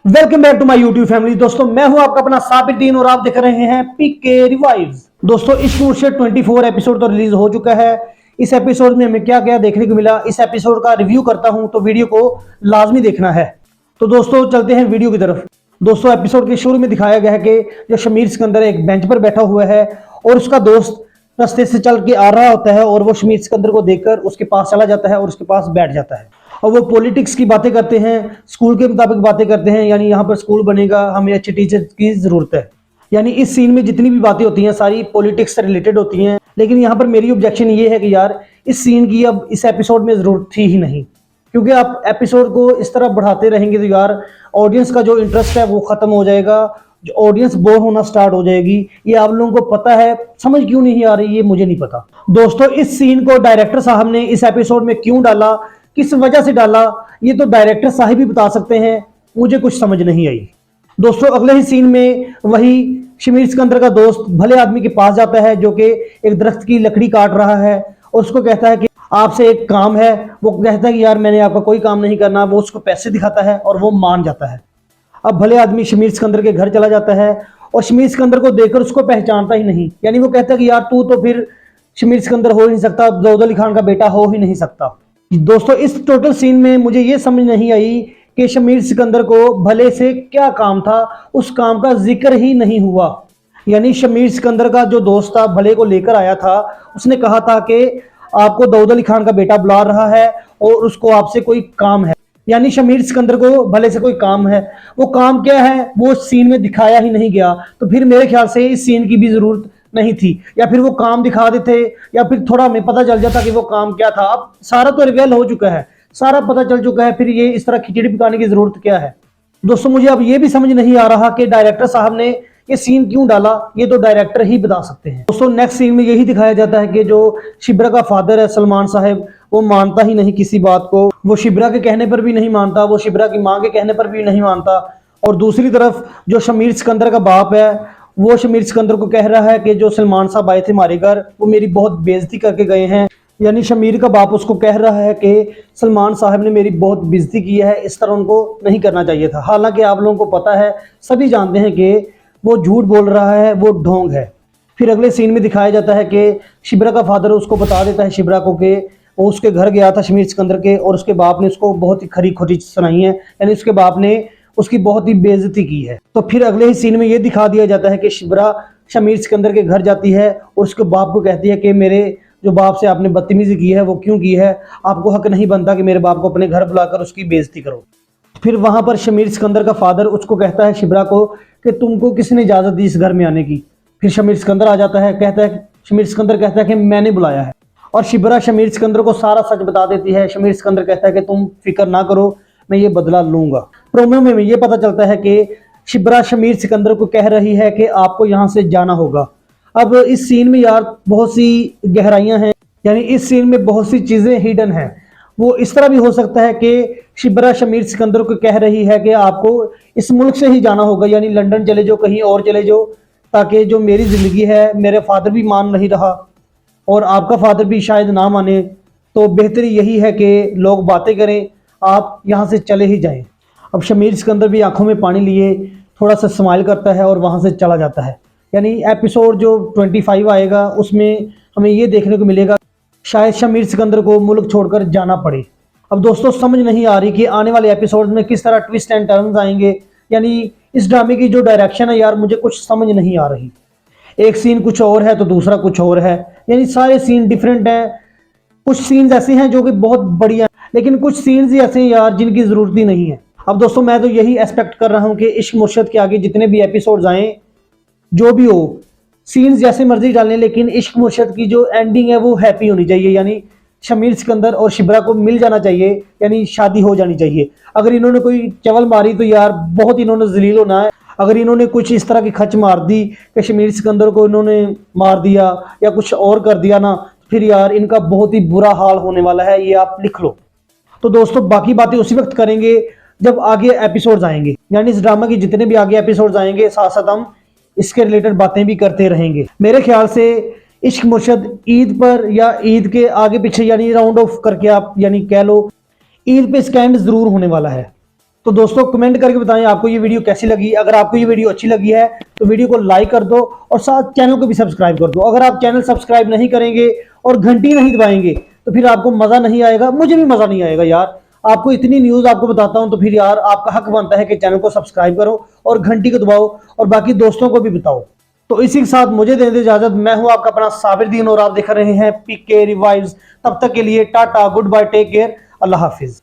Welcome back to my YouTube family. दोस्तों मैं हूं आपका अपना साबिरुद्दीन और आप देख रहे हैं पीके रिवाइव्स। दोस्तों इश्क मुर्शिद 24 एपिसोड तो रिलीज हो चुका है। इस एपिसोड में हमें क्या क्या देखने को मिला, इस एपिसोड का रिव्यू करता हूं, तो वीडियो को लाजमी देखना है। तो दोस्तों चलते हैं वीडियो की तरफ। दोस्तों एपिसोड के शुरू में दिखाया गया है कि जो शमीर सिकंदर एक बेंच पर बैठा हुआ है और उसका दोस्त रास्ते से चल के आ रहा होता है और वो शमीर सिकंदर को देखकर उसके पास चला जाता है और उसके पास बैठ जाता है और वो पॉलिटिक्स की बातें करते हैं, स्कूल के मुताबिक बातें करते हैं। यानी यहाँ पर स्कूल बनेगा, हमें अच्छे टीचर की जरूरत है। यानी इस सीन में जितनी भी बातें होती हैं सारी पॉलिटिक्स से रिलेटेड होती हैं। लेकिन यहाँ पर मेरी ऑब्जेक्शन ये है कि यार इस सीन की अब इस एपिसोड में जरूरत थी ही नहीं, क्योंकि आप एपिसोड को इस तरह बढ़ाते रहेंगे तो यार ऑडियंस का जो इंटरेस्ट है वो खत्म हो जाएगा, जो ऑडियंस बोर होना स्टार्ट हो जाएगी। ये आप लोगों को पता है, समझ क्यों नहीं आ रही ये मुझे नहीं पता। दोस्तों इस सीन को डायरेक्टर साहब ने इस एपिसोड में क्यों डाला, किस वजह से डाला, ये तो डायरेक्टर साहब ही बता सकते हैं। मुझे कुछ समझ नहीं आई। दोस्तों अगले ही सीन में वही शमीर सिकंदर का दोस्त भले आदमी के पास जाता है जो कि एक दरख्त की लकड़ी काट रहा है और उसको कहता है कि आपसे एक काम है। वो कहता है कि यार मैंने आपका कोई काम नहीं करना। वो उसको पैसे दिखाता है और वो मान जाता है। अब भले आदमी शमीर सिकंदर के घर चला जाता है और शमीर सिकंदर को देखकर उसको पहचानता ही नहीं। यानी वो कहता है कि यार तू तो फिर शमीर सिकंदर हो ही नहीं सकता, दाऊद अली खान का बेटा हो ही नहीं सकता। दोस्तों इस टोटल सीन में मुझे ये समझ नहीं आई कि शमीर सिकंदर को भले से क्या काम था, उस काम का जिक्र ही नहीं हुआ। यानी शमीर सिकंदर का जो दोस्त था भले को लेकर आया था, उसने कहा था कि आपको दाऊद अली खान का बेटा बुला रहा है और उसको आपसे कोई काम है। यानी शमीर सिकंदर को भले से कोई काम है। वो काम क्या है वो सीन में दिखाया ही नहीं गया, तो फिर मेरे ख्याल से इस सीन की भी जरूरत नहीं थी। या फिर वो काम दिखा देते या फिर थोड़ा हमें पता चल जाता कि वो काम क्या था। अब सारा तो रिवील हो चुका है, सारा पता चल चुका है, फिर ये इस तरह खिचड़ी पकाने की जरूरत क्या है। दोस्तों मुझे अब ये भी समझ नहीं आ रहा कि डायरेक्टर साहब ने ये सीन क्यों डाला, ये तो डायरेक्टर ही बता सकते हैं। दोस्तों नेक्स्ट सीन में यही दिखाया जाता है कि जो शिब्रा का फादर है सलमान साहब, वो मानता ही नहीं किसी बात को। वो शिब्रा के कहने पर भी नहीं मानता, वो शिब्रा की मां के कहने पर भी नहीं मानता। और दूसरी तरफ जो शमीर सिकंदर का बाप है वो शमीर सिकंदर को कह रहा है कि जो सलमान साहब आए थे हमारे घर वो मेरी बहुत बेइज्जती करके गए हैं। यानी शमीर का बाप उसको कह रहा है कि सलमान साहब ने मेरी बहुत बेइज्जती की है, इस तरह उनको नहीं करना चाहिए था। हालांकि आप लोगों को पता है, सभी जानते हैं कि वो झूठ बोल रहा है, वो ढोंग है। फिर अगले सीन में दिखाया जाता है कि शिब्रा का फादर उसको बता देता है शिब्रा को कि वो उसके घर गया था शमीर सिकंदर के और उसके बाप ने उसको बहुत ही खरी खोटी सुनाई है। यानी उसके बाप ने उसकी बहुत ही बेइज्जती की है। तो फिर अगले ही सीन में ये दिखा दिया जाता है कि शिब्रा शमीर सिकंदर के घर जाती है और उसके बाप को कहती है कि मेरे जो बाप से आपने बदतमीजी की है वो क्यों की है, आपको हक नहीं बनता कि मेरे बाप को अपने घर बुलाकर उसकी बेइज्जती करो। फिर वहां पर शमीर सिकंदर का फादर उसको कहता है शिब्रा को कि तुमको किसने इजाजत दी इस घर में आने की। फिर शमीर सिकंदर आ जाता है, कहता है शमीर सिकंदर कहता है कि मैंने बुलाया है और शिब्रा शमीर सिकंदर को सारा सच बता देती है। शमीर सिकंदर कहता है कि तुम फिक्र ना करो, मैं ये बदला लूंगा। प्रोमो में ये पता चलता है कि शिब्रा शमीर सिकंदर को कह रही है कि आपको यहाँ से जाना होगा। अब इस सीन में यार बहुत सी गहराइयां हैं, यानी इस सीन में बहुत सी चीजें हिडन हैं। वो इस तरह भी हो सकता है कि शिब्रा शमीर सिकंदर को कह रही है कि आपको इस मुल्क से ही जाना होगा, यानी लंदन चले जाओ, कहीं और चले जाओ, ताकि जो मेरी जिंदगी है मेरे फादर भी मान नहीं रहा और आपका फादर भी शायद ना माने, तो बेहतरी यही है कि लोग बातें करें, आप यहाँ से चले ही जाएं। अब शमीर सिकंदर भी आंखों में पानी लिए थोड़ा सा स्माइल करता है और वहाँ से चला जाता है। यानी एपिसोड जो 25 आएगा उसमें हमें ये देखने को मिलेगा शायद शमीर सिकंदर को मुल्क छोड़कर जाना पड़े। अब दोस्तों समझ नहीं आ रही कि आने वाले एपिसोड में किस तरह ट्विस्ट एंड टर्न्स आएंगे। यानी इस ड्रामे की जो डायरेक्शन है यार मुझे कुछ समझ नहीं आ रही। एक सीन कुछ और है तो दूसरा कुछ और है, यानी सारे सीन डिफरेंट हैं। कुछ सीन्स ऐसे हैं जो कि बहुत बढ़िया, लेकिन कुछ सीन्स ही ऐसे हैं यार जिनकी जरूरत ही नहीं है। अब दोस्तों मैं तो यही एक्सपेक्ट कर रहा हूँ कि इश्क मुर्शिद के आगे जितने भी एपिसोड्स आए, जो भी हो, सीन्स जैसे मर्जी डालें, लेकिन इश्क मुर्शिद की जो एंडिंग है वो हैप्पी होनी चाहिए। यानी शमीर सिकंदर और शिब्रा को मिल जाना चाहिए, यानी शादी हो जानी चाहिए। अगर इन्होंने कोई चवल मारी तो यार बहुत इन्होंने जलील होना है। अगर इन्होंने कुछ इस तरह की खच मार दी कि शमीर सिकंदर को इन्होंने मार दिया या कुछ और कर दिया ना, फिर यार इनका बहुत ही बुरा हाल होने वाला है, ये आप लिख लो। तो दोस्तों बाकी बातें उसी वक्त करेंगे जब आगे एपिसोड्स आएंगे। यानी इस ड्रामा के जितने भी आगे एपिसोड्स आएंगे साथ साथ हम इसके रिलेटेड बातें भी करते रहेंगे। मेरे ख्याल से इश्क मुर्शिद ईद पर या ईद के आगे पीछे यानी राउंड ऑफ करके आप यानी कह लो ईद पे इसका एंड जरूर होने वाला है। तो दोस्तों कमेंट करके बताएं आपको ये वीडियो कैसी लगी। अगर आपको ये वीडियो अच्छी लगी है तो वीडियो को लाइक कर दो और साथ चैनल को भी सब्सक्राइब कर दो। अगर आप चैनल सब्सक्राइब नहीं करेंगे और घंटी नहीं दबाएंगे तो फिर आपको मजा नहीं आएगा, मुझे भी मजा नहीं आएगा यार। आपको इतनी न्यूज आपको बताता हूं तो फिर यार आपका हक बनता है कि चैनल को सब्सक्राइब करो और घंटी को दबाओ और बाकी दोस्तों को भी बताओ। तो इसी के साथ मुझे दे दे इजाजत। मैं हूं आपका अपना साबिर दीन और आप देख रहे हैं पीके रिवाइव्स। तब तक के लिए tata, good bye, take care, अल्लाह हाफिज।